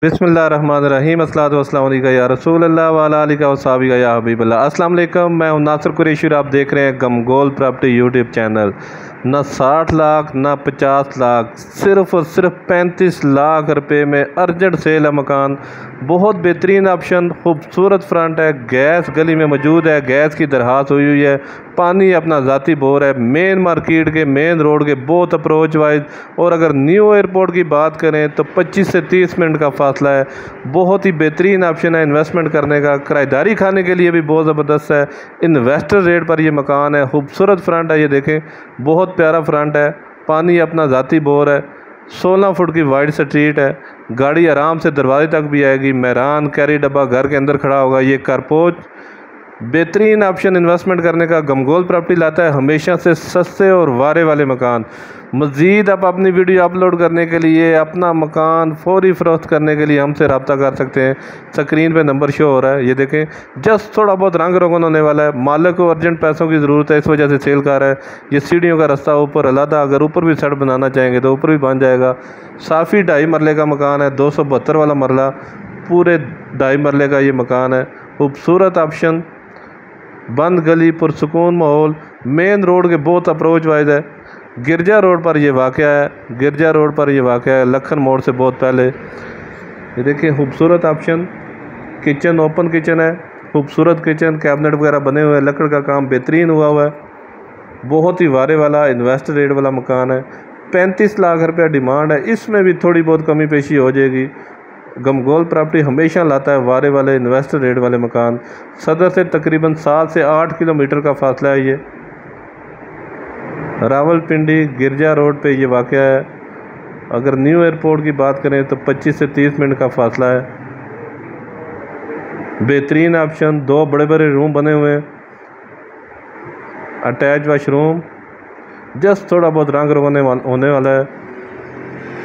बिस्मिल्लाहिर्रहमानिर्रहीम अस्सलातु वस्सलामु अलैका या रसूल अल्लाह व अला आलिका व सहाबिका या हबीब अल्लाह। अस्सलाम वालेकुम, मैं हूं नासिर कुरैशी। आप देख रहे हैं गमगोल प्रॉपर्टी यूट्यूब चैनल। ना 60 लाख ना 50 लाख, सिर्फ़ और सिर्फ 35 लाख रुपए में अर्जेंट सेल है मकान। बहुत बेहतरीन ऑप्शन, खूबसूरत फ्रंट है, गैस गली में मौजूद है, गैस की दरखास्त हुई है, पानी अपना ज़ाती बोर है, मेन मार्केट के मेन रोड के बहुत अप्रोच वाइज। और अगर न्यू एयरपोर्ट की बात करें तो 25 से 30 मिनट का फासला है। बहुत ही बेहतरीन ऑप्शन है इन्वेस्टमेंट करने का, किराएदारी खाने के लिए भी बहुत ज़बरदस्त है। इन्वेस्टर रेट पर ये मकान है, खूबसूरत फ्रंट है, ये देखें बहुत प्यारा फ्रंट है, पानी अपना ज़ाती बोर है, 16 फुट की वाइड स्ट्रीट है, गाड़ी आराम से दरवाजे तक भी आएगी, मेहरान कैरी डब्बा घर के अंदर खड़ा होगा। ये कारपोच बेहतरीन ऑप्शन इन्वेस्टमेंट करने का गमगोल प्रॉपर्टी लाता है, हमेशा से सस्ते और वारे वाले मकान। मज़ीद आप अपनी वीडियो अपलोड करने के लिए, अपना मकान फौरी फ़रोख्त करने के लिए हमसे रब्ता कर सकते हैं। स्क्रीन पे नंबर शो हो रहा है, ये देखें। जस्ट थोड़ा बहुत रंग रोगन होने वाला है, मालिक को अर्जेंट पैसों की ज़रूरत है, इस वजह से सेल कर रहा है। ये सीढ़ियों का रास्ता ऊपर अलहदा, अगर ऊपर भी सड़क बनाना चाहेंगे तो ऊपर भी बन जाएगा। साफ़ी 2.5 मरले का मकान है, 272 वाला मरला, पूरे 2.5 मरले का ये मकान है। खूबसूरत ऑप्शन, बंद गली, पुरसुकून माहौल, मेन रोड के बहुत अप्रोच वाइज है। गिरजा रोड पर यह वाक़या है, गिरजा रोड पर यह वाक़या है, लखन मोड़ से बहुत पहले। ये देखिए खूबसूरत ऑप्शन, किचन ओपन किचन है, खूबसूरत किचन, कैबिनेट वगैरह बने हुए हैं, लकड़ का काम बेहतरीन हुआ हुआ है। बहुत ही वारे वाला इन्वेस्ट रेट वाला मकान है। 35 लाख रुपया डिमांड है, इसमें भी थोड़ी बहुत कमी पेशी हो जाएगी। गमगोल प्रॉपर्टी हमेशा लाता है वारे वाले इन्वेस्टर रेट वाले मकान। सदर से तकरीबन 7 से 8 किलोमीटर का फासला है। ये रावलपिंडी गिरजा रोड पे ये वाक़या है। अगर न्यू एयरपोर्ट की बात करें तो 25 से 30 मिनट का फासला है। बेहतरीन ऑप्शन, 2 बड़े बड़े रूम बने हुए हैं, अटैच वाशरूम, जस्ट थोड़ा बहुत रंग होने वाला है।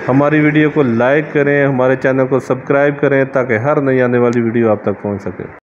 हमारी वीडियो को लाइक करें, हमारे चैनल को सब्सक्राइब करें ताकि हर नई आने वाली वीडियो आप तक पहुंच सके।